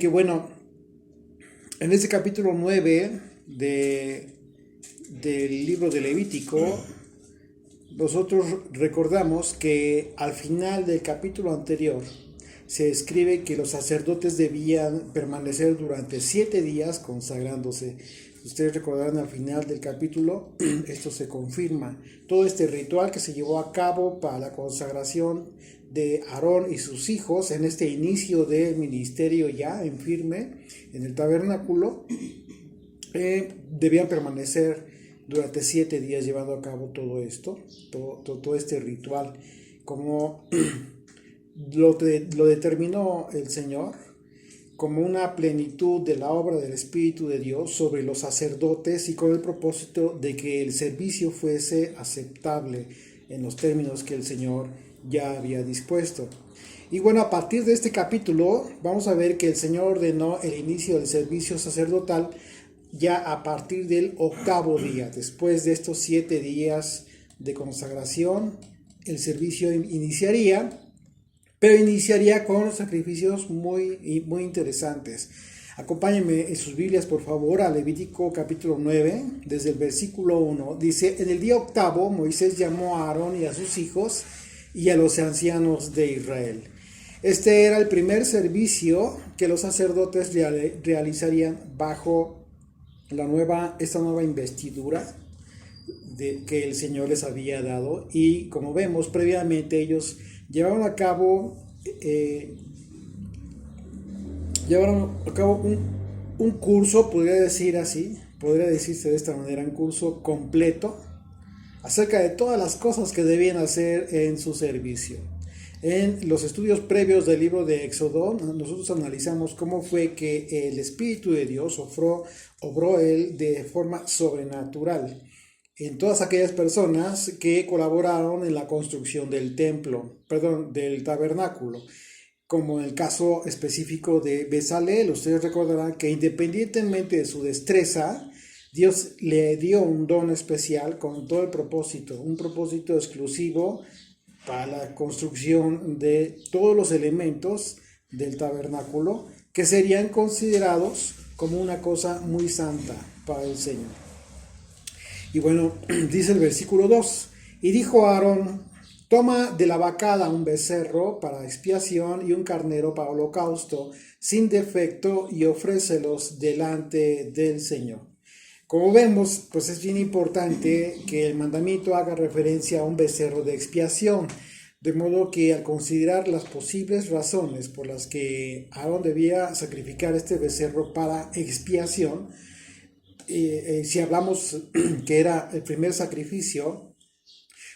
que, bueno, en este capítulo 9 del libro de Levítico, nosotros recordamos que al final del capítulo anterior se escribe que los sacerdotes debían permanecer durante 7 días consagrándose. Ustedes recordarán al final del capítulo, esto se confirma. Todo este ritual que se llevó a cabo para la consagración de Aarón y sus hijos en este inicio del ministerio ya en firme en el tabernáculo, debían permanecer durante 7 días llevando a cabo todo esto, todo este ritual, como lo determinó el Señor, como una plenitud de la obra del Espíritu de Dios sobre los sacerdotes y con el propósito de que el servicio fuese aceptable en los términos que el Señor ya había dispuesto. Y bueno, a partir de este capítulo vamos a ver que el Señor ordenó el inicio del servicio sacerdotal ya a partir del 8º día. Después de estos 7 días de consagración, el servicio iniciaría, pero iniciaría con sacrificios muy interesantes. Acompáñenme en sus Biblias, por favor, a Levítico capítulo 9, desde el versículo 1. Dice: en el día 8º, Moisés llamó a Aarón y a sus hijos y a los ancianos de Israel. Este era el primer servicio que los sacerdotes realizarían bajo esta nueva investidura que el Señor les había dado. Y como vemos previamente, ellos llevaron a cabo un curso, podría decirse de esta manera, un curso completo acerca de todas las cosas que debían hacer en su servicio. En los estudios previos del libro de Éxodo, nosotros analizamos cómo fue que el Espíritu de Dios obró él de forma sobrenatural en todas aquellas personas que colaboraron en la construcción del del tabernáculo. Como en el caso específico de Bezalel, ustedes recordarán que independientemente de su destreza, Dios le dio un don especial con todo el propósito, un propósito exclusivo para la construcción de todos los elementos del tabernáculo que serían considerados como una cosa muy santa para el Señor. Y bueno, dice el versículo 2: y dijo Aarón: toma de la vacada un becerro para expiación y un carnero para holocausto sin defecto y ofrécelos delante del Señor. Como vemos, pues es bien importante que el mandamiento haga referencia a un becerro de expiación, de modo que al considerar las posibles razones por las que Aarón debía sacrificar este becerro para expiación, si hablamos que era el primer sacrificio,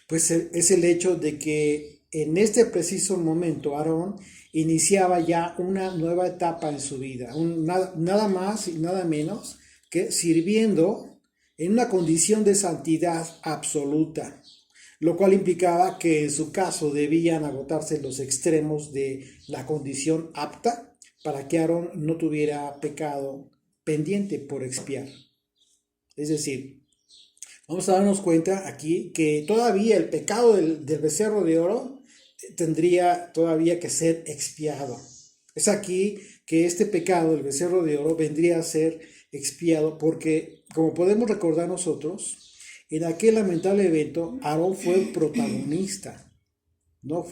pues es el hecho de que en este preciso momento Aarón iniciaba ya una nueva etapa en su vida, nada más y nada menos que sirviendo en una condición de santidad absoluta, lo cual implicaba que en su caso debían agotarse los extremos de la condición apta para que Aarón no tuviera pecado pendiente por expiar. Es decir, vamos a darnos cuenta aquí que todavía el pecado del becerro de oro tendría todavía que ser expiado. Es aquí que este pecado del becerro de oro vendría a ser expiado porque, como podemos recordar nosotros, en aquel lamentable evento Aarón fue el protagonista. No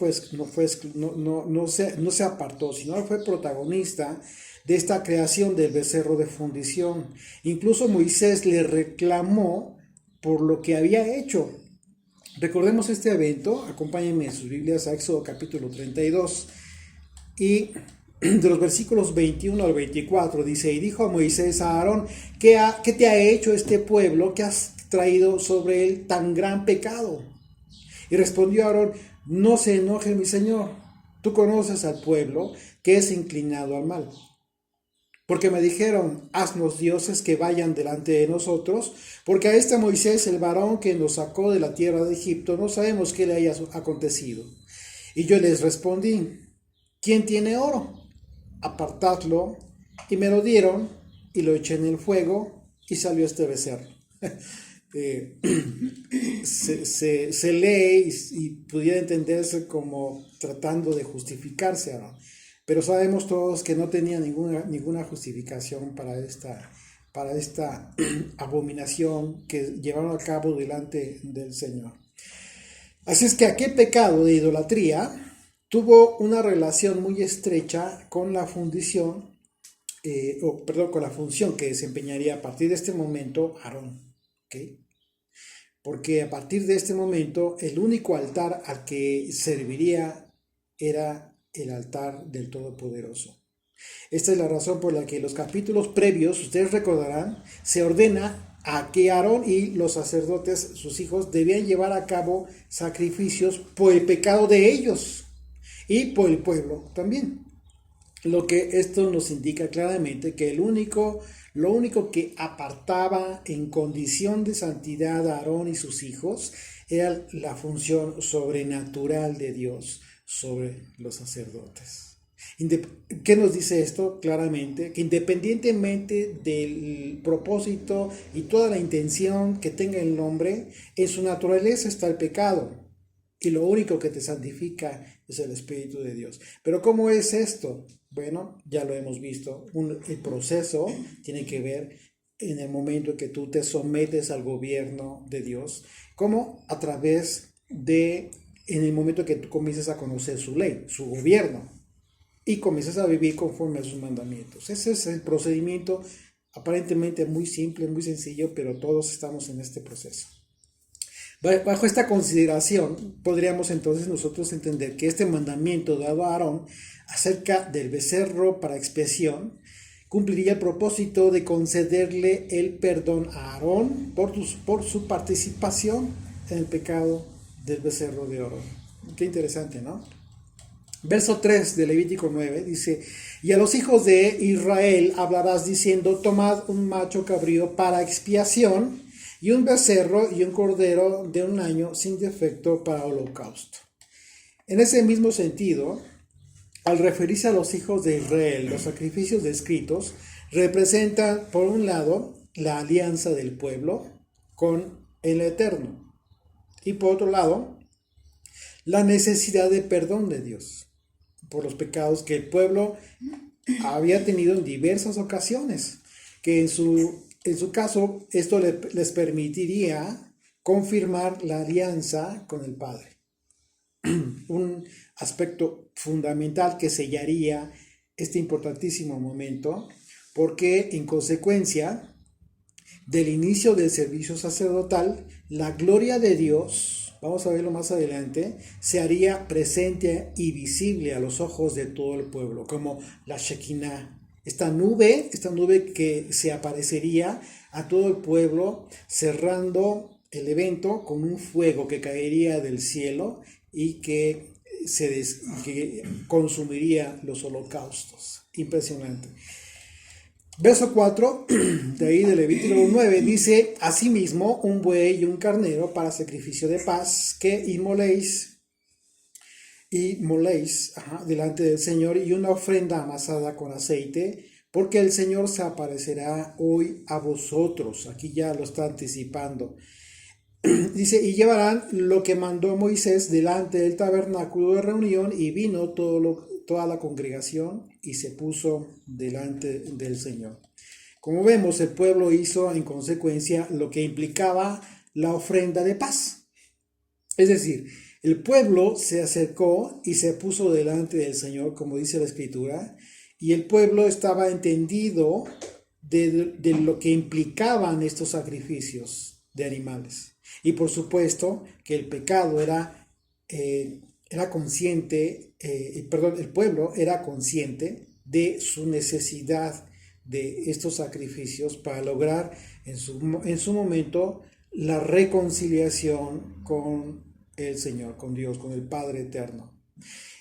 se apartó, sino fue protagonista de esta creación del becerro de fundición. Incluso Moisés le reclamó por lo que había hecho. Recordemos este evento, acompáñenme en sus Biblias a Éxodo capítulo 32 y de los versículos 21 al 24 dice: y dijo a Moisés a Aarón: ¿qué te ha hecho este pueblo que has traído sobre él tan gran pecado? Y respondió Aarón: no se enoje mi señor, tú conoces al pueblo que es inclinado al mal. Porque me dijeron: haznos dioses que vayan delante de nosotros, porque a este Moisés, el varón que nos sacó de la tierra de Egipto, no sabemos qué le haya acontecido. Y yo les respondí: ¿quién tiene oro? Apartadlo. Y me lo dieron, y lo eché en el fuego, y salió este becerro. Se lee y pudiera entenderse como tratando de justificarse, ¿no? pero sabemos todos que no tenía ninguna justificación para esta abominación que llevaron a cabo delante del Señor. Así es que aquel pecado de idolatría tuvo una relación muy estrecha con la función, con la función que desempeñaría a partir de este momento Aarón. ¿Okay? Porque a partir de este momento el único altar al que serviría era el altar del Todopoderoso. Esta es la razón por la que en los capítulos previos, ustedes recordarán, se ordena a que Aarón y los sacerdotes, sus hijos, debían llevar a cabo sacrificios por el pecado de ellos y por el pueblo también. Lo que esto nos indica claramente que lo único que apartaba en condición de santidad a Aarón y sus hijos era la función sobrenatural de Dios sobre los sacerdotes. ¿Qué nos dice esto? Claramente, que independientemente del propósito y toda la intención que tenga el hombre, en su naturaleza está el pecado. Y lo único que te santifica es el Espíritu de Dios. Pero ¿cómo es esto? Bueno, ya lo hemos visto. El proceso tiene que ver en el momento en que tú te sometes al gobierno de Dios, como a través de, en el momento en que tú comienzas a conocer su ley, su gobierno, y comienzas a vivir conforme a sus mandamientos. Ese es el procedimiento aparentemente muy simple, muy sencillo, pero todos estamos en este proceso. Bajo esta consideración, podríamos entonces nosotros entender que este mandamiento dado a Aarón acerca del becerro para expiación cumpliría el propósito de concederle el perdón a Aarón por su participación en el pecado del becerro de oro. Qué interesante, ¿no? Verso 3 de Levítico 9 dice: y a los hijos de Israel hablarás diciendo: tomad un macho cabrío para expiación, y un becerro y un cordero de un año sin defecto para holocausto. En ese mismo sentido, al referirse a los hijos de Israel, los sacrificios descritos representan, por un lado, la alianza del pueblo con el Eterno, y por otro lado, la necesidad de perdón de Dios por los pecados que el pueblo había tenido en diversas ocasiones, que en su caso esto les permitiría confirmar la alianza con el Padre. Un aspecto fundamental que sellaría este importantísimo momento, porque en consecuencia del inicio del servicio sacerdotal, la gloria de Dios, vamos a verlo más adelante, se haría presente y visible a los ojos de todo el pueblo, como la Shekinah. Esta nube que se aparecería a todo el pueblo, cerrando el evento con un fuego que caería del cielo y que consumiría los holocaustos. Impresionante. Verso 4 de ahí de Levítico 9 dice: asimismo un buey y un carnero para sacrificio de paz que moléis delante del Señor, y una ofrenda amasada con aceite, porque el Señor se aparecerá hoy a vosotros. Aquí ya lo está anticipando. Dice: y llevarán lo que mandó Moisés delante del tabernáculo de reunión, y vino toda la congregación y se puso delante del Señor. Como vemos, el pueblo hizo en consecuencia lo que implicaba la ofrenda de paz. Es decir, el pueblo se acercó y se puso delante del Señor, como dice la Escritura, y el pueblo estaba entendido de lo que implicaban estos sacrificios de animales. Y por supuesto que el pecado era consciente, el pueblo era consciente de su necesidad de estos sacrificios para lograr en su momento la reconciliación con el Señor, con Dios, con el Padre Eterno.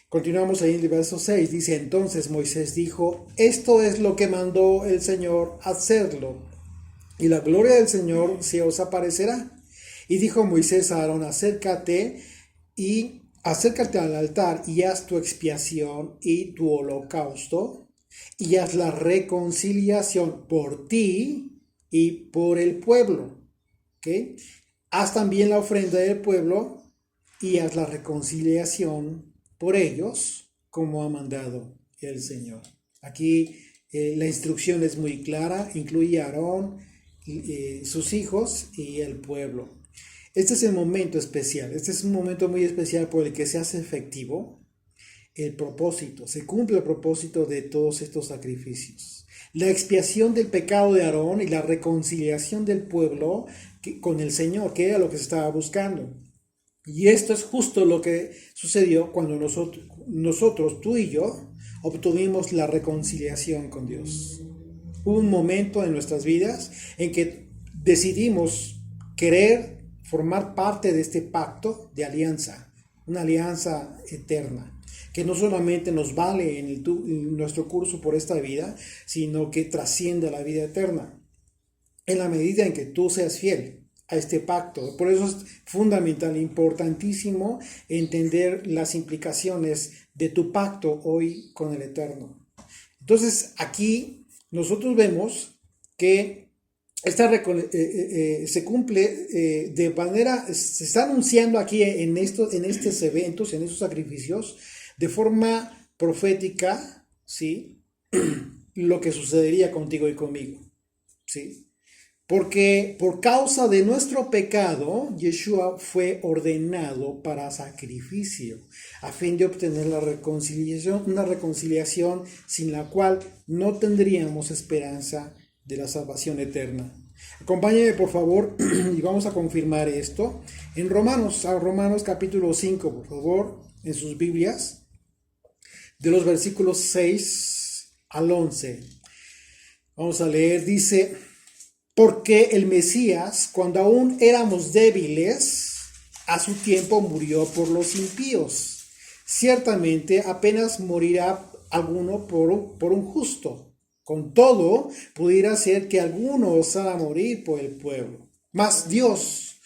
Continuamos ahí en el verso 6, dice: entonces Moisés dijo: esto es lo que mandó el Señor, hacerlo, y la gloria del Señor se os aparecerá. Y dijo Moisés a Aarón: acércate al altar y haz tu expiación y tu holocausto, y haz la reconciliación por ti y por el pueblo. ¿Okay? Haz también la ofrenda del pueblo y haz la reconciliación por ellos, como ha mandado el Señor. Aquí la instrucción es muy clara, incluye a Aarón, sus hijos y el pueblo. Este es el momento especial, este es un momento muy especial por el que se hace efectivo el propósito, se cumple el propósito de todos estos sacrificios. La expiación del pecado de Aarón y la reconciliación del pueblo con el Señor, que era lo que se estaba buscando. Y esto es justo lo que sucedió cuando nosotros, tú y yo, obtuvimos la reconciliación con Dios. Hubo un momento en nuestras vidas en que decidimos querer formar parte de este pacto de alianza, una alianza eterna, que no solamente nos vale en nuestro curso por esta vida, sino que trasciende a la vida eterna, en la medida en que tú seas fiel a este pacto. Por eso es fundamental, importantísimo entender las implicaciones de tu pacto hoy con el Eterno. Entonces aquí nosotros vemos que se cumple de manera, se está anunciando aquí en estos eventos, en estos sacrificios, de forma profética, ¿sí? Lo que sucedería contigo y conmigo, ¿sí? Porque por causa de nuestro pecado, Yeshua fue ordenado para sacrificio, a fin de obtener la reconciliación, una reconciliación sin la cual no tendríamos esperanza de la salvación eterna. Acompáñenme por favor y vamos a confirmar esto en Romanos capítulo 5, por favor, en sus Biblias, de los versículos 6 al 11. Vamos a leer, dice: porque el Mesías, cuando aún éramos débiles, a su tiempo murió por los impíos. Ciertamente apenas morirá alguno por un justo. Con todo, pudiera ser que alguno osara morir por el pueblo. Mas Dios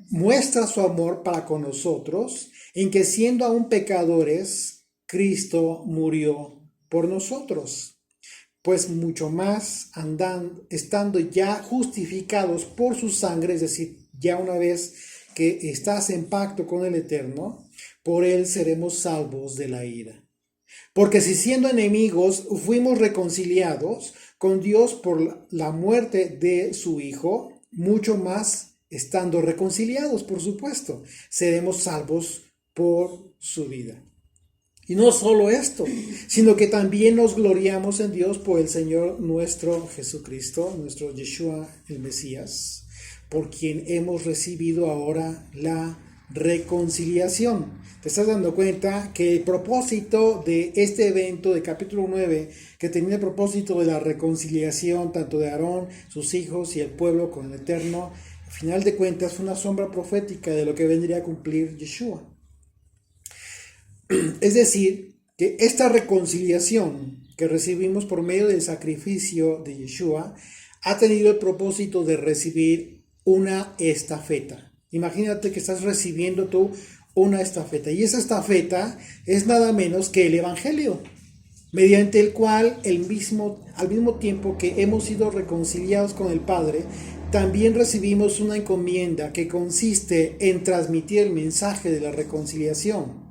muestra su amor para con nosotros, en que siendo aún pecadores, Cristo murió por nosotros. Pues mucho más estando ya justificados por su sangre, es decir, ya una vez que estás en pacto con el Eterno, por él seremos salvos de la ira. Porque si siendo enemigos fuimos reconciliados con Dios por la muerte de su Hijo, mucho más estando reconciliados, por supuesto, seremos salvos por su vida. Y no solo esto, sino que también nos gloriamos en Dios por el Señor nuestro Jesucristo, nuestro Yeshua el Mesías, por quien hemos recibido ahora la reconciliación. ¿Te estás dando cuenta que el propósito de este evento de capítulo 9, que tenía el propósito de la reconciliación tanto de Aarón, sus hijos y el pueblo con el Eterno, al final de cuentas fue una sombra profética de lo que vendría a cumplir Yeshua? Es decir, que esta reconciliación que recibimos por medio del sacrificio de Yeshua ha tenido el propósito de recibir una estafeta. Imagínate que estás recibiendo tú una estafeta, y esa estafeta es nada menos que el Evangelio, mediante el cual al mismo tiempo que hemos sido reconciliados con el Padre, también recibimos una encomienda que consiste en transmitir el mensaje de la reconciliación.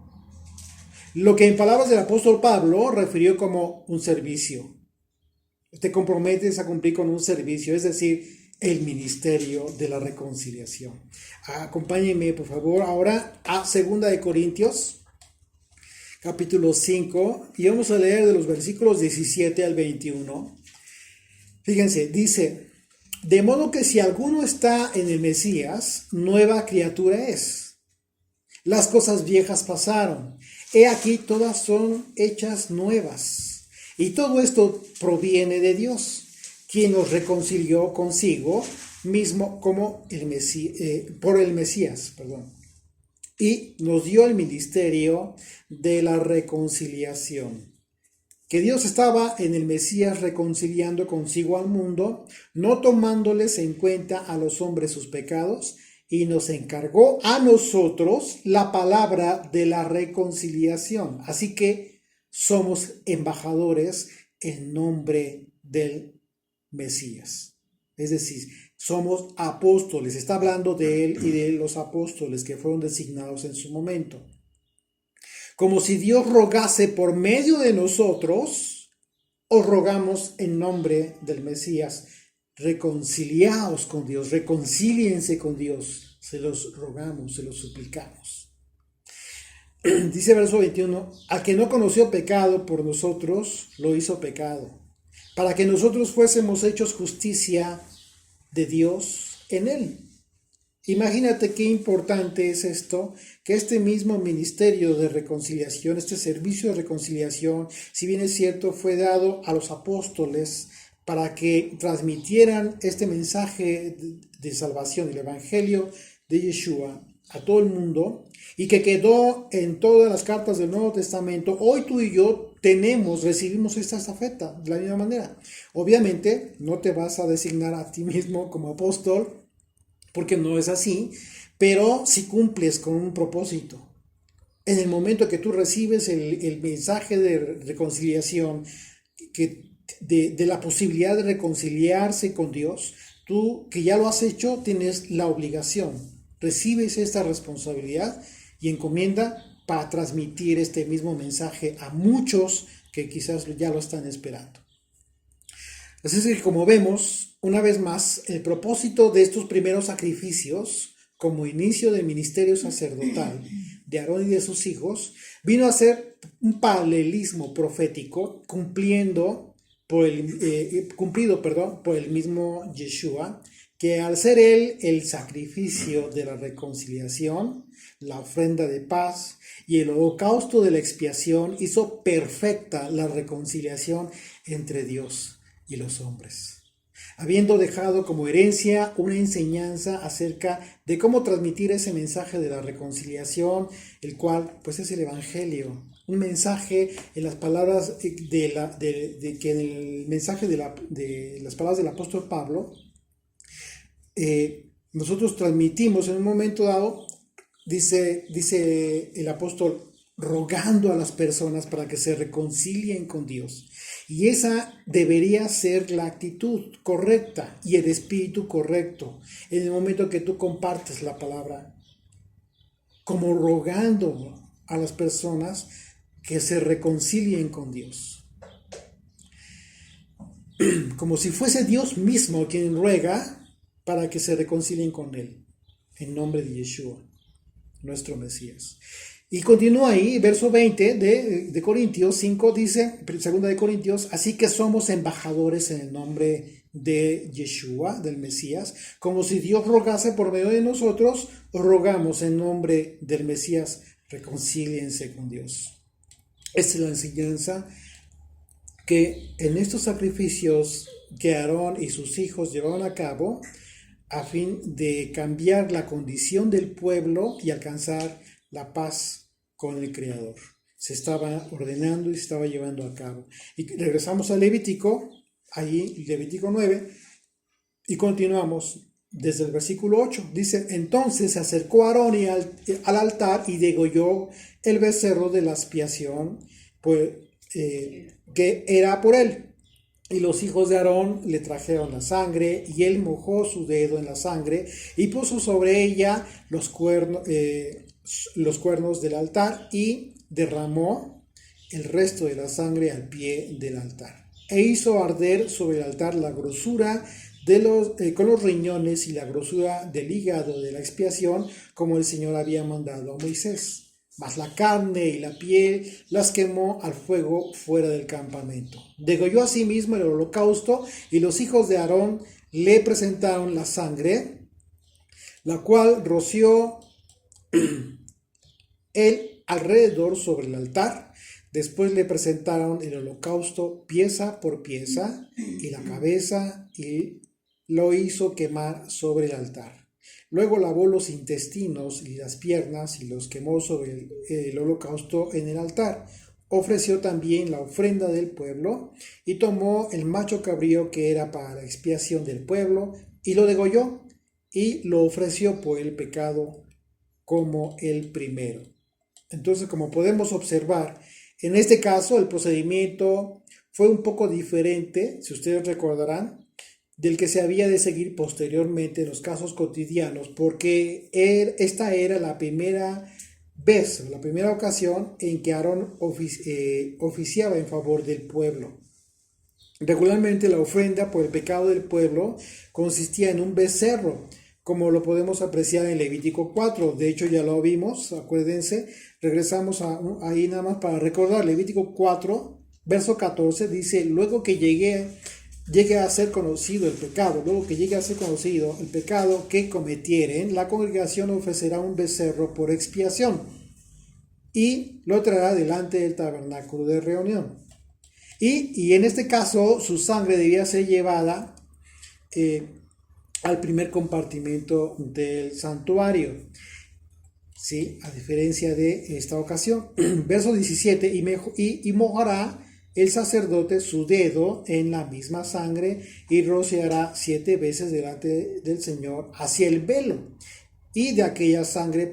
Lo que en palabras del apóstol Pablo refirió como un servicio. Te comprometes a cumplir con un servicio, es decir, el ministerio de la reconciliación. Acompáñenme, por favor, ahora a 2 de Corintios, capítulo 5, y vamos a leer de los versículos 17 al 21. Fíjense, dice: de modo que si alguno está en el Mesías, nueva criatura es. Las cosas viejas pasaron. He aquí todas son hechas nuevas. Y todo esto proviene de Dios, quien nos reconcilió consigo mismo como por el Mesías, y nos dio el ministerio de la reconciliación. Que Dios estaba en el Mesías reconciliando consigo al mundo, no tomándoles en cuenta a los hombres sus pecados, y nos encargó a nosotros la palabra de la reconciliación. Así que somos embajadores en nombre del Mesías. Es decir, somos apóstoles. Está hablando de él y de los apóstoles que fueron designados en su momento. como si Dios rogase por medio de nosotros, os rogamos en nombre del Mesías, reconciliaos con Dios, reconcíliense con Dios, se los rogamos, se los suplicamos. Dice verso 21, al que no conoció pecado por nosotros, lo hizo pecado, para que nosotros fuésemos hechos justicia de Dios en él. Imagínate qué importante es esto, que este mismo ministerio de reconciliación, este servicio de reconciliación, si bien es cierto, fue dado a los apóstoles para que transmitieran este mensaje de salvación, el evangelio de Yeshua a todo el mundo, y que quedó en todas las cartas del Nuevo Testamento. Hoy tú y yo recibimos esta estafeta de la misma manera. Obviamente no te vas a designar a ti mismo como apóstol, porque no es así, pero si cumples con un propósito. En el momento que tú recibes el mensaje de reconciliación, de la posibilidad de reconciliarse con Dios, tú que ya lo has hecho, tienes la obligación, recibes esta responsabilidad y encomienda para transmitir este mismo mensaje a muchos que quizás ya lo están esperando. Así es que, como vemos, una vez más, el propósito de estos primeros sacrificios, como inicio del ministerio sacerdotal de Aarón y de sus hijos, vino a ser un paralelismo profético cumplido por el mismo Yeshua, que al ser él el sacrificio de la reconciliación, la ofrenda de paz y el holocausto de la expiación, hizo perfecta la reconciliación entre Dios y los hombres, habiendo dejado como herencia una enseñanza acerca de cómo transmitir ese mensaje de la reconciliación, el cual pues es el evangelio, un mensaje en las palabras que en el mensaje de las palabras del apóstol Pablo, nosotros transmitimos en un momento dado, dice el apóstol, rogando a las personas para que se reconcilien con Dios. Y esa debería ser la actitud correcta y el espíritu correcto en el momento que tú compartes la palabra, como rogando a las personas que se reconcilien con Dios. Como si fuese Dios mismo quien ruega para que se reconcilien con Él, en nombre de Yeshua, nuestro Mesías. Y continúa ahí, verso 20 de Corintios 5, dice, 2 de Corintios, así que somos embajadores en el nombre de Yeshua, del Mesías, como si Dios rogase por medio de nosotros, rogamos en nombre del Mesías, reconcíliense con Dios. Esta es la enseñanza que en estos sacrificios que Aarón y sus hijos llevaron a cabo, a fin de cambiar la condición del pueblo y alcanzar la paz con el Creador. Se estaba ordenando y se estaba llevando a cabo. Y regresamos a Levítico, allí Levítico 9, y continuamos desde el versículo 8. Dice, entonces se acercó Aarón al altar y degolló el becerro de la expiación, pues, que era por él. Y los hijos de Aarón le trajeron la sangre, y él mojó su dedo en la sangre y puso sobre ella los cuernos del altar y derramó el resto de la sangre al pie del altar. E hizo arder sobre el altar la grosura con los riñones y la grosura del hígado de la expiación, como el Señor había mandado a Moisés. Mas la carne y la piel las quemó al fuego fuera del campamento. Degolló asimismo el holocausto, y los hijos de Aarón le presentaron la sangre, la cual roció él alrededor sobre el altar. Después le presentaron el holocausto pieza por pieza, y la cabeza, y lo hizo quemar sobre el altar. Luego lavó los intestinos y las piernas y los quemó sobre el holocausto en el altar. Ofreció también la ofrenda del pueblo y tomó el macho cabrío que era para la expiación del pueblo y lo degolló y lo ofreció por el pecado como el primero. Entonces, como podemos observar, en este caso el procedimiento fue un poco diferente, si ustedes recordarán, del que se había de seguir posteriormente en los casos cotidianos, porque esta era la primera vez, la primera ocasión en que Aarón oficiaba en favor del pueblo. Regularmente la ofrenda por el pecado del pueblo consistía en un becerro, como lo podemos apreciar en Levítico 4. De hecho ya lo vimos, acuérdense, regresamos ahí nada más para recordar. Levítico 4, verso 14 dice: luego que llegue a ser conocido el pecado, que cometieren, la congregación ofrecerá un becerro por expiación y lo traerá delante del tabernáculo de reunión. Y en este caso su sangre debía ser llevada al primer compartimento del santuario, ¿sí? A diferencia de esta ocasión. Verso 17, y mojará el sacerdote su dedo en la misma sangre y rociará 7 veces delante del Señor hacia el velo. Y de aquella sangre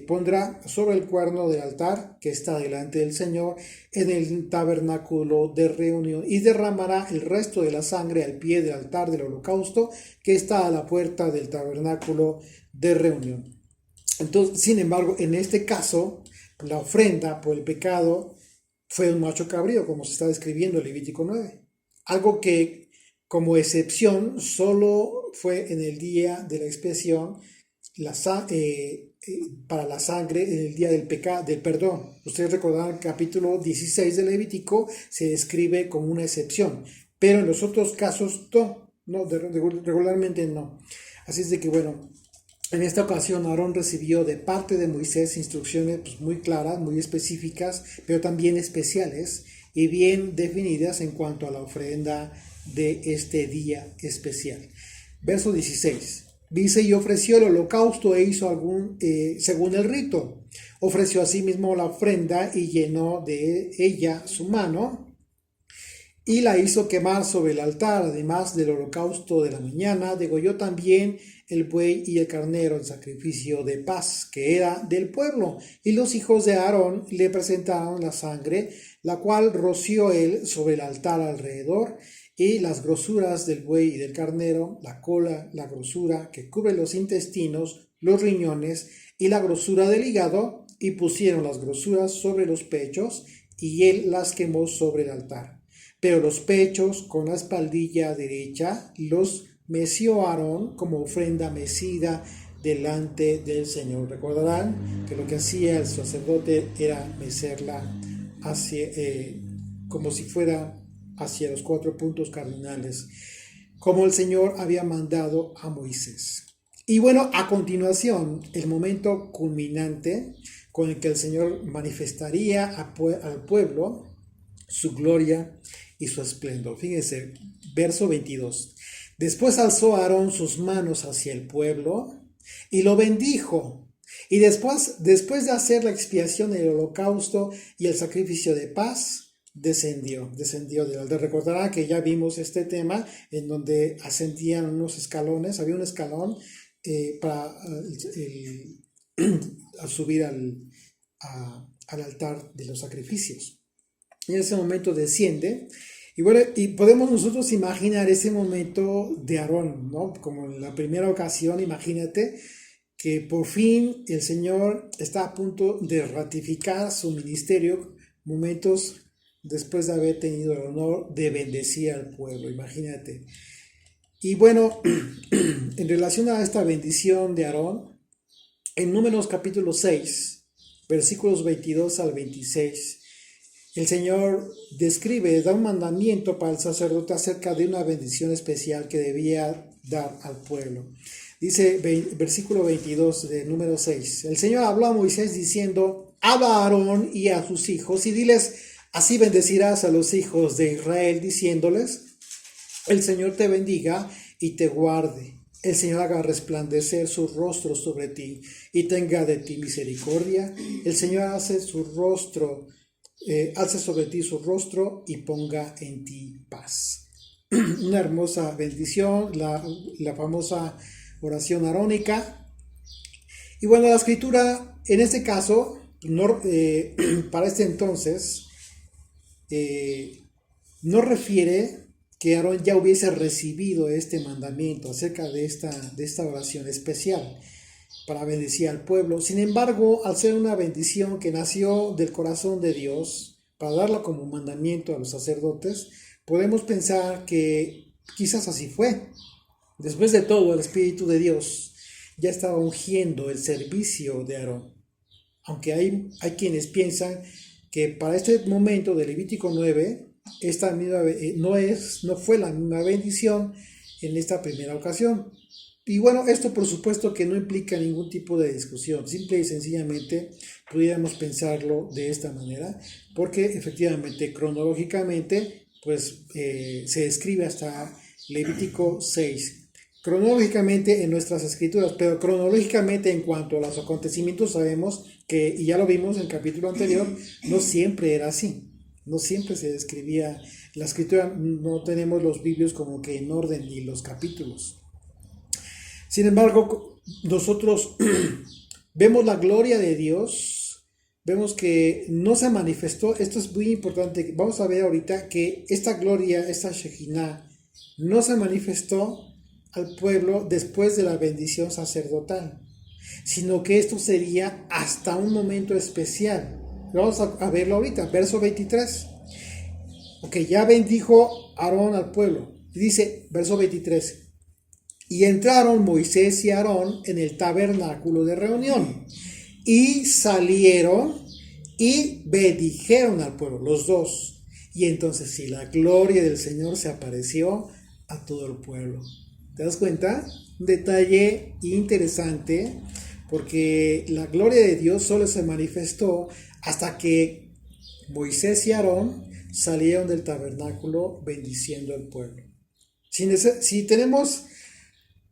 pondrá sobre el cuerno del altar que está delante del Señor en el tabernáculo de reunión, y derramará el resto de la sangre al pie del altar del holocausto que está a la puerta del tabernáculo de reunión. Entonces, sin embargo, en este caso, la ofrenda por el pecado fue un macho cabrío, como se está describiendo en Levítico 9. Algo que, como excepción, solo fue en el día de la expiación, para la sangre en el día del perdón. Ustedes recordarán el capítulo 16 de Levítico se describe como una excepción, pero en los otros casos regularmente no. Así es de que bueno, en esta ocasión Aarón recibió de parte de Moisés instrucciones muy claras, muy específicas, pero también especiales y bien definidas en cuanto a la ofrenda de este día especial. Verso 16. Dice: y ofreció el holocausto e hizo según el rito. Ofreció asimismo la ofrenda y llenó de ella su mano y la hizo quemar sobre el altar. Además del holocausto de la mañana, degolló también el buey y el carnero en sacrificio de paz, que era del pueblo. Y los hijos de Aarón le presentaron la sangre, la cual roció él sobre el altar alrededor, y las grosuras del buey y del carnero, la cola, la grosura que cubre los intestinos, los riñones y la grosura del hígado, y pusieron las grosuras sobre los pechos, y él las quemó sobre el altar. Pero los pechos con la espaldilla derecha los meció Aarón como ofrenda mecida delante del Señor. Recordarán que lo que hacía el sacerdote era mecerla como si fuera hacia los 4 puntos cardinales, como el Señor había mandado a Moisés. Y bueno, a continuación, el momento culminante con el que el Señor manifestaría al pueblo su gloria y su esplendor. Fíjense, verso 22. Después alzó Aarón sus manos hacia el pueblo y lo bendijo. Y después de hacer la expiación del holocausto y el sacrificio de paz, descendió del altar. Recordará que ya vimos este tema en donde ascendían unos escalones, había un escalón para subir al altar de los sacrificios. Y en ese momento desciende. Y bueno, y podemos nosotros imaginar ese momento de Aarón, ¿no? Como en la primera ocasión, imagínate que por fin el Señor está a punto de ratificar su ministerio, momentos después de haber tenido el honor de bendecir al pueblo, imagínate. Y bueno, en relación a esta bendición de Aarón, en Números capítulo 6, versículos 22 al 26, el Señor da un mandamiento para el sacerdote acerca de una bendición especial que debía dar al pueblo. Dice versículo 22 de número 6. El Señor habló a Moisés diciendo: habla a Aarón y a sus hijos y diles: así bendecirás a los hijos de Israel, diciéndoles: el Señor te bendiga y te guarde. El Señor haga resplandecer su rostro sobre ti y tenga de ti misericordia. El Señor alce sobre ti su rostro y ponga en ti paz. Una hermosa bendición, la famosa oración arónica. Y bueno, la escritura en este caso, para este entonces, no refiere que Aarón ya hubiese recibido este mandamiento acerca de esta oración especial. para bendecir al pueblo. Sin embargo, al ser una bendición que nació del corazón de Dios, para darla como mandamiento a los sacerdotes, podemos pensar que quizás así fue. Después de todo, el Espíritu de Dios ya estaba ungiendo el servicio de Aarón. Aunque hay quienes piensan que para este momento de Levítico 9, esta misma, no fue la misma bendición en esta primera ocasión. Y bueno, esto por supuesto que no implica ningún tipo de discusión, simple y sencillamente pudiéramos pensarlo de esta manera, porque efectivamente cronológicamente pues se describe hasta Levítico 6. Cronológicamente en nuestras escrituras, pero cronológicamente en cuanto a los acontecimientos sabemos que, y ya lo vimos en el capítulo anterior, no siempre era así, no siempre se describía la escritura, no tenemos los biblios como que en orden ni los capítulos. Sin embargo, nosotros vemos la gloria de Dios, vemos que no se manifestó, esto es muy importante, vamos a ver ahorita que esta gloria, esta Shekinah, no se manifestó al pueblo después de la bendición sacerdotal, sino que esto sería hasta un momento especial. Vamos a verlo ahorita, verso 23. Ok, ya bendijo Aarón al pueblo. Dice, verso 23, y entraron Moisés y Aarón en el tabernáculo de reunión, y salieron y bendijeron al pueblo, los dos. Y entonces sí, la gloria del Señor se apareció a todo el pueblo. ¿Te das cuenta? Un detalle interesante, porque la gloria de Dios solo se manifestó hasta que Moisés y Aarón salieron del tabernáculo bendiciendo al pueblo. Si tenemos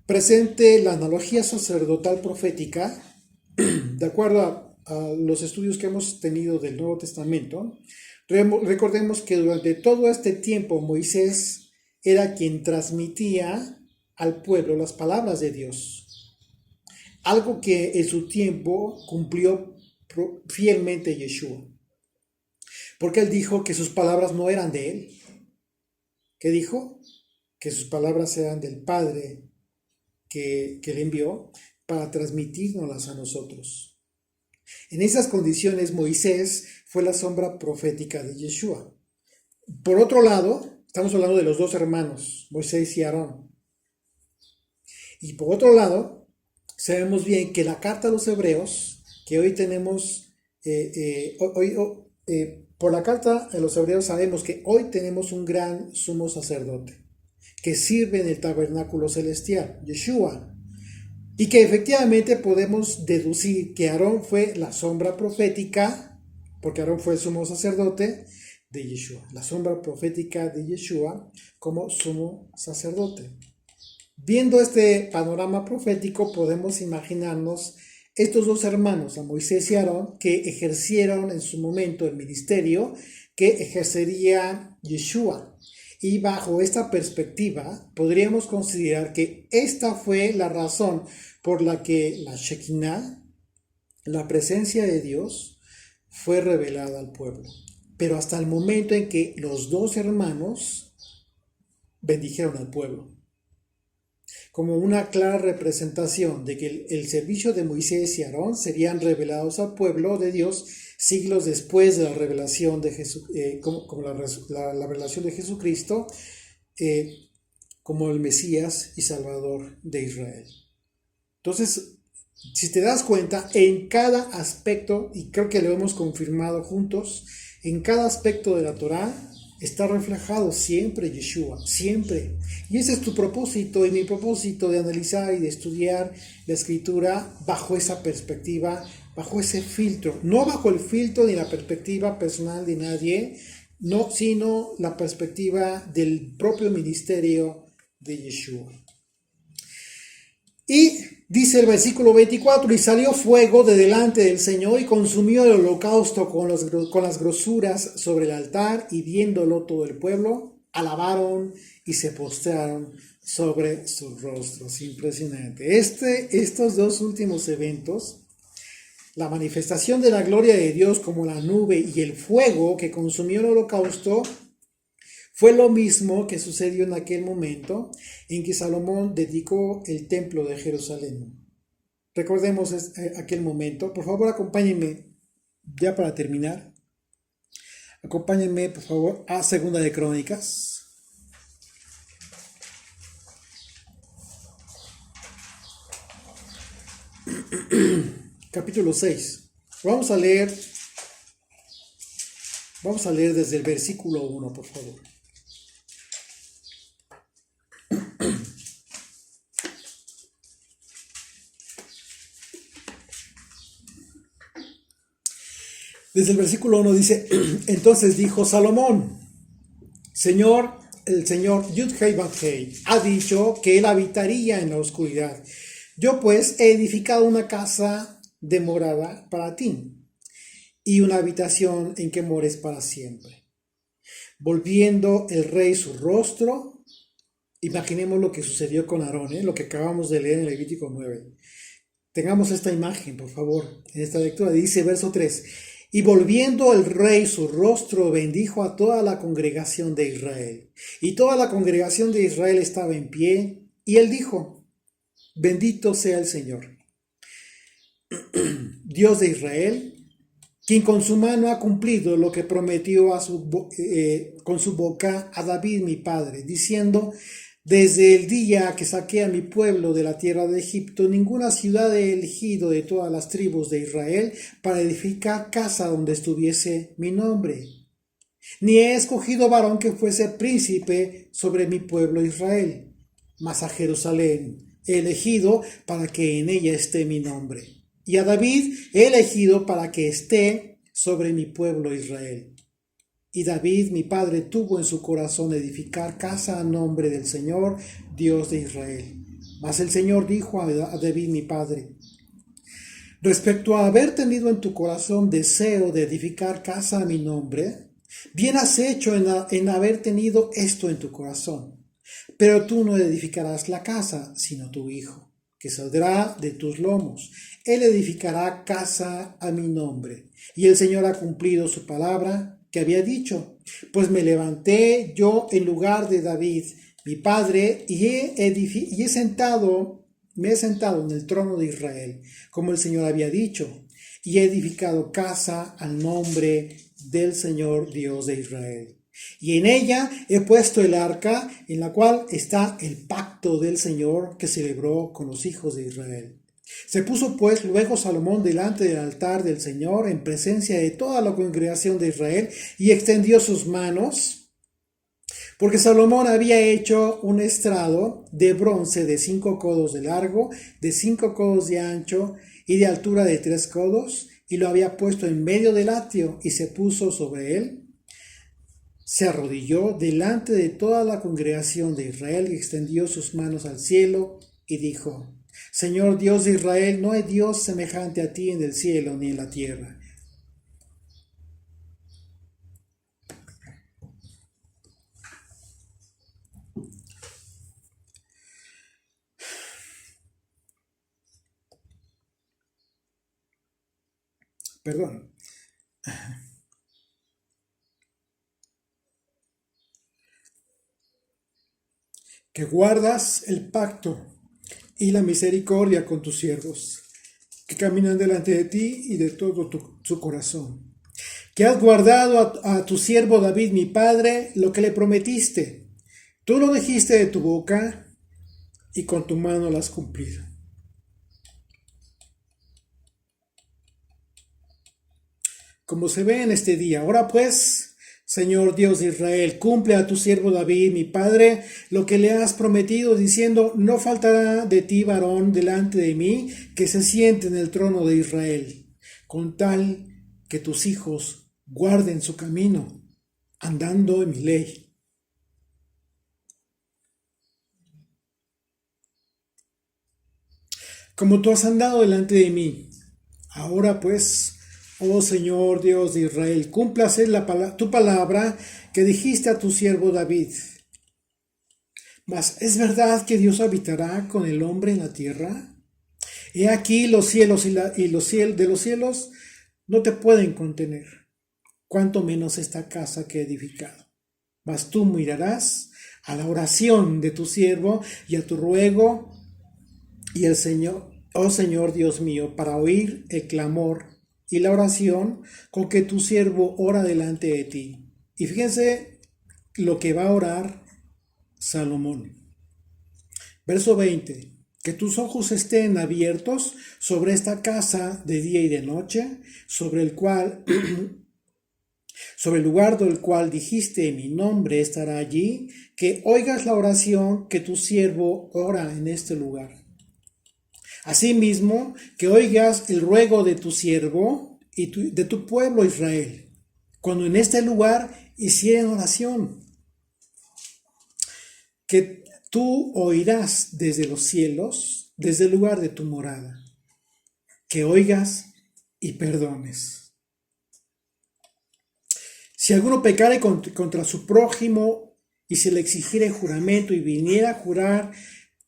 presente la analogía sacerdotal profética, de acuerdo a los estudios que hemos tenido del Nuevo Testamento, recordemos que durante todo este tiempo Moisés era quien transmitía al pueblo las palabras de Dios, algo que en su tiempo cumplió fielmente Yeshua, porque él dijo que sus palabras no eran de él. ¿Qué dijo? Que sus palabras eran del Padre que le envió para transmitírnoslas a nosotros. En esas condiciones Moisés fue la sombra profética de Yeshua. Por otro lado, estamos hablando de los dos hermanos, Moisés y Aarón. Y por otro lado, sabemos bien que la carta a los hebreos, que hoy tenemos, por la carta a los hebreos sabemos que hoy tenemos un gran sumo sacerdote, que sirve en el tabernáculo celestial, Yeshua, y que efectivamente podemos deducir que Aarón fue la sombra profética, porque Aarón fue el sumo sacerdote de Yeshua, la sombra profética de Yeshua como sumo sacerdote. Viendo este panorama profético podemos imaginarnos estos dos hermanos, a Moisés y Aarón, que ejercieron en su momento el ministerio que ejercería Yeshua. Y bajo esta perspectiva podríamos considerar que esta fue la razón por la que la Shekinah, la presencia de Dios, fue revelada al pueblo. Pero hasta el momento en que los dos hermanos bendijeron al pueblo, como una clara representación de que el servicio de Moisés y Aarón serían revelados al pueblo de Dios siglos después de la revelación de la revelación de Jesucristo como el Mesías y Salvador de Israel. Entonces, si te das cuenta, en cada aspecto, y creo que lo hemos confirmado juntos, en cada aspecto de la Torá está reflejado siempre Yeshua, siempre. Y ese es tu propósito y mi propósito de analizar y de estudiar la Escritura bajo esa perspectiva, bajo ese filtro. No bajo el filtro ni la perspectiva personal de nadie, no, sino la perspectiva del propio ministerio de Yeshua. Y dice el versículo 24, y salió fuego de delante del Señor y consumió el holocausto con las grosuras sobre el altar, y viéndolo todo el pueblo, alabaron y se postraron sobre sus rostros. Impresionante. Estos dos últimos eventos, la manifestación de la gloria de Dios como la nube y el fuego que consumió el holocausto, fue lo mismo que sucedió en aquel momento en que Salomón dedicó el templo de Jerusalén. Recordemos aquel momento. Por favor, acompáñenme ya para terminar. Acompáñenme, por favor, a Segunda de Crónicas. Capítulo 6. Vamos a leer desde el versículo 1, por favor. Desde el versículo 1 dice: entonces dijo Salomón, el Señor Yud-Hei-Bab-Hei ha dicho que él habitaría en la oscuridad. Yo pues he edificado una casa de morada para ti y una habitación en que mores para siempre. Volviendo el rey su rostro, imaginemos lo que sucedió con Aarón, lo que acabamos de leer en Levítico 9. Tengamos esta imagen, por favor, en esta lectura. Dice verso 3. Y volviendo el rey su rostro, bendijo a toda la congregación de Israel. Y toda la congregación de Israel estaba en pie. Y él dijo: bendito sea el Señor, Dios de Israel, quien con su mano ha cumplido lo que prometió con su boca a David mi padre, diciendo: desde el día que saqué a mi pueblo de la tierra de Egipto, ninguna ciudad he elegido de todas las tribus de Israel para edificar casa donde estuviese mi nombre. Ni he escogido varón que fuese príncipe sobre mi pueblo Israel, mas a Jerusalén he elegido para que en ella esté mi nombre. Y a David he elegido para que esté sobre mi pueblo Israel. Y David, mi padre, tuvo en su corazón edificar casa a nombre del Señor, Dios de Israel. Mas el Señor dijo a David, mi padre: respecto a haber tenido en tu corazón deseo de edificar casa a mi nombre, bien has hecho en haber tenido esto en tu corazón. Pero tú no edificarás la casa, sino tu hijo, que saldrá de tus lomos. Él edificará casa a mi nombre. Y el Señor ha cumplido su palabra que había dicho, pues me levanté yo en lugar de David, mi padre, y me he sentado en el trono de Israel, como el Señor había dicho, y he edificado casa al nombre del Señor Dios de Israel. Y en ella he puesto el arca, en la cual está el pacto del Señor que celebró con los hijos de Israel. Se puso pues luego Salomón delante del altar del Señor en presencia de toda la congregación de Israel y extendió sus manos, porque Salomón había hecho un estrado de bronce de 5 codos de largo, de 5 codos de ancho y de altura de 3 codos, y lo había puesto en medio del atrio y se puso sobre él. Se arrodilló delante de toda la congregación de Israel y extendió sus manos al cielo y dijo: Señor Dios de Israel, no hay Dios semejante a ti en el cielo ni en la tierra. Perdón. Que guardas el pacto y la misericordia con tus siervos, que caminan delante de ti y de todo su corazón. Que has guardado a tu siervo David, mi padre, lo que le prometiste. Tú lo dijiste de tu boca y con tu mano lo has cumplido. Como se ve en este día. Ahora pues, Señor Dios de Israel, cumple a tu siervo David, mi padre, lo que le has prometido, diciendo: no faltará de ti varón delante de mí que se siente en el trono de Israel, con tal que tus hijos guarden su camino, andando en mi ley. Como tú has andado delante de mí. Ahora pues, oh Señor Dios de Israel, cúmplase tu palabra que dijiste a tu siervo David. Mas ¿es verdad que Dios habitará con el hombre en la tierra? He aquí los cielos y los cielos de los cielos no te pueden contener, cuanto menos esta casa que he edificado. Mas tú mirarás a la oración de tu siervo y a tu ruego, y el Señor oh Señor Dios mío, para oír el clamor y la oración con que tu siervo ora delante de ti. Y fíjense lo que va a orar Salomón. Verso 20. Que tus ojos estén abiertos sobre esta casa de día y de noche, sobre el lugar del cual dijiste mi nombre estará allí, que oigas la oración que tu siervo ora en este lugar. Asimismo, que oigas el ruego de tu siervo y de tu pueblo Israel, cuando en este lugar hicieren oración, que tú oirás desde los cielos, desde el lugar de tu morada, que oigas y perdones. Si alguno pecare contra su prójimo y se le exigiere juramento y viniera a jurar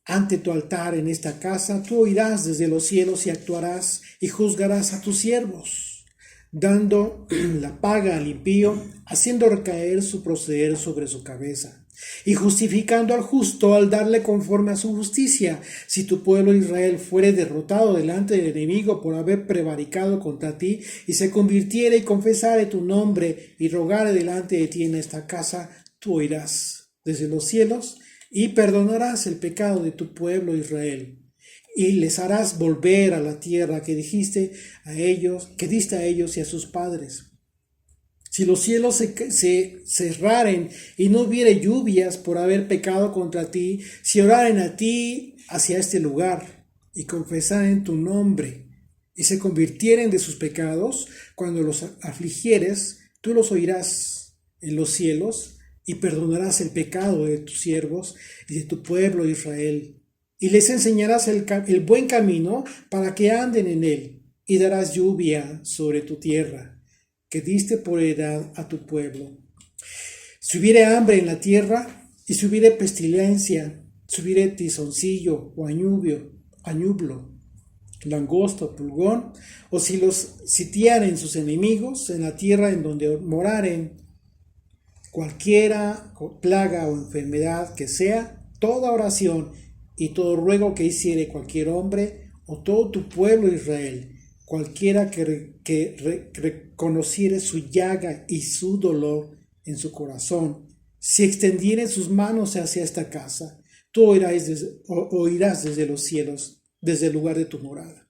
ante tu altar en esta casa, tú oirás desde los cielos y actuarás y juzgarás a tus siervos, dando la paga al impío, haciendo recaer su proceder sobre su cabeza, y justificando al justo al darle conforme a su justicia. Si tu pueblo Israel fuere derrotado delante del enemigo por haber prevaricado contra ti, y se convirtiere y confesare tu nombre y rogare delante de ti en esta casa, tú oirás desde los cielos y perdonarás el pecado de tu pueblo Israel, y les harás volver a la tierra que diste a ellos y a sus padres. Si los cielos se cerraren y no hubiere lluvias por haber pecado contra ti, si oraren a ti hacia este lugar y confesaren tu nombre y se convirtieren de sus pecados, cuando los afligieres, tú los oirás en los cielos y perdonarás el pecado de tus siervos y de tu pueblo Israel, y les enseñarás el buen camino para que anden en él, y darás lluvia sobre tu tierra que diste por heredad a tu pueblo. Si hubiere hambre en la tierra, y si hubiere pestilencia, si hubiere tizoncillo o añublo, langosta o pulgón, o si los sitiaren sus enemigos en la tierra en donde moraren, cualquiera plaga o enfermedad que sea, toda oración y todo ruego que hiciere cualquier hombre o todo tu pueblo Israel, cualquiera que reconociere su llaga y su dolor en su corazón, si extendiere sus manos hacia esta casa, tú oirás desde los cielos, desde el lugar de tu morada,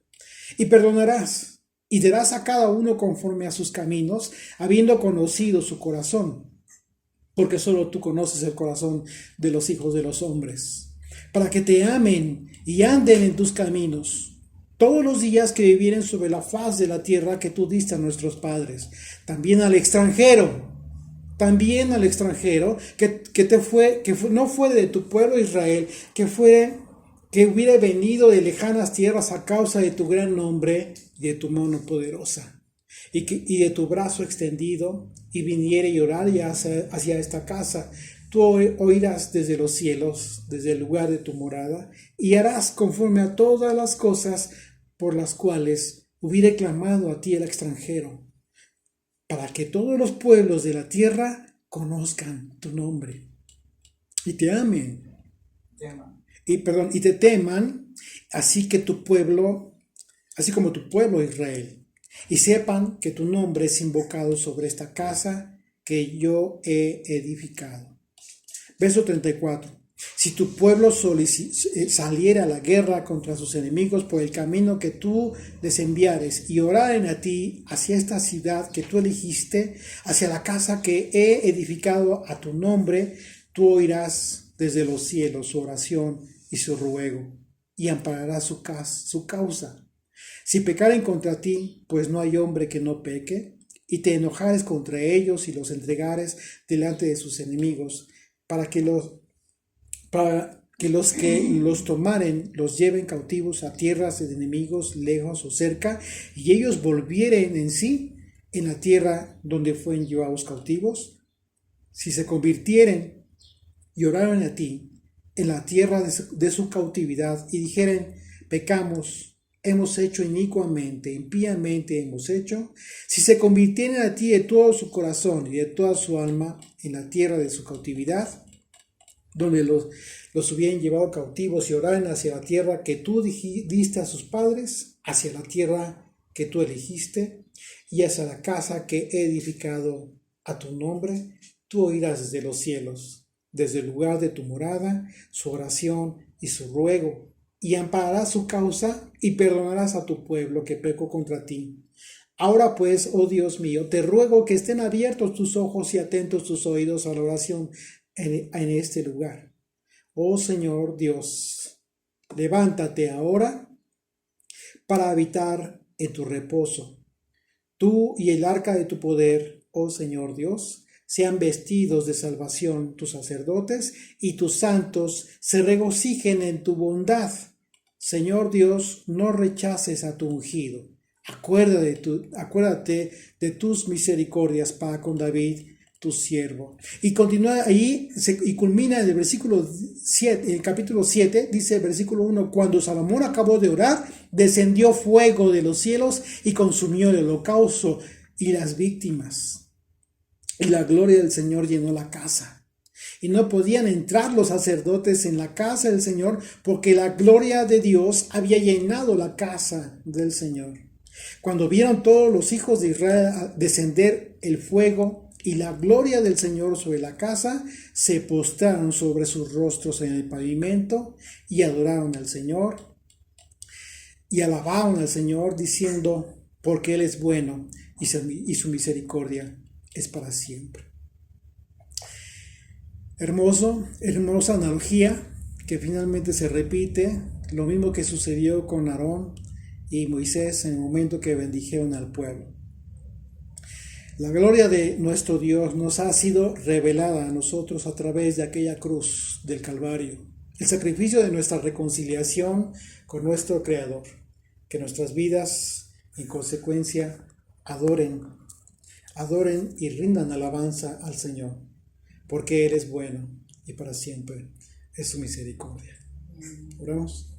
y perdonarás, y darás a cada uno conforme a sus caminos, habiendo conocido su corazón, porque solo tú conoces el corazón de los hijos de los hombres, para que te amen y anden en tus caminos todos los días que vivieren sobre la faz de la tierra que tú diste a nuestros padres. También al extranjero que no fue de tu pueblo Israel, que hubiera venido de lejanas tierras a causa de tu gran nombre y de tu mano poderosa, y de tu brazo extendido, y viniere y orare hacia esta casa, tú oirás desde los cielos, desde el lugar de tu morada, y harás conforme a todas las cosas por las cuales hubiere clamado a ti el extranjero, para que todos los pueblos de la tierra conozcan tu nombre y te amen. Y te teman, así como tu pueblo Israel, y sepan que tu nombre es invocado sobre esta casa que yo he edificado. Verso 34. Si tu pueblo saliera a la guerra contra sus enemigos por el camino que tú les enviares, y oraren a ti hacia esta ciudad que tú elegiste, hacia la casa que he edificado a tu nombre, tú oirás desde los cielos su oración y su ruego, y ampararás su causa. Si pecaren contra ti, pues no hay hombre que no peque, y te enojares contra ellos y los entregares delante de sus enemigos, para que los que los tomaren los lleven cautivos a tierras de enemigos lejos o cerca, y ellos volvieren en sí en la tierra donde fueron llevados cautivos. Si se convirtieren y oraren a ti en la tierra de su cautividad y dijeren, pecamos, hemos hecho inicuamente, impíamente hemos hecho, si se convirtieren a ti de todo su corazón y de toda su alma en la tierra de su cautividad, donde los hubieran llevado cautivos y oraran hacia la tierra que tú diste a sus padres, hacia la tierra que tú elegiste y hacia la casa que he edificado a tu nombre, tú oirás desde los cielos, desde el lugar de tu morada, su oración y su ruego, y ampararás su causa y perdonarás a tu pueblo que pecó contra ti. Ahora pues, oh Dios mío, te ruego que estén abiertos tus ojos y atentos tus oídos a la oración en este lugar. Oh Señor Dios, levántate ahora para habitar en tu reposo. Tú y el arca de tu poder, oh Señor Dios, sean vestidos de salvación tus sacerdotes y tus santos se regocijen en tu bondad. Señor Dios, no rechaces a tu ungido. Acuérdate de tus misericordias para con David, tu siervo. Y continúa ahí y culmina en el versículo 7, en el capítulo 7, dice el versículo 1, cuando Salomón acabó de orar, descendió fuego de los cielos y consumió el holocausto y las víctimas. Y la gloria del Señor llenó la casa. Y no podían entrar los sacerdotes en la casa del Señor porque la gloria de Dios había llenado la casa del Señor. Cuando vieron todos los hijos de Israel descender el fuego y la gloria del Señor sobre la casa, se postraron sobre sus rostros en el pavimento y adoraron al Señor y alabaron al Señor diciendo, porque Él es bueno y su misericordia es para siempre. Hermosa analogía que finalmente se repite, lo mismo que sucedió con Aarón y Moisés en el momento que bendijeron al pueblo. La gloria de nuestro Dios nos ha sido revelada a nosotros a través de aquella cruz del Calvario, el sacrificio de nuestra reconciliación con nuestro Creador. Que nuestras vidas, en consecuencia, adoren y rindan alabanza al Señor, porque Él es bueno y para siempre es su misericordia. Oramos.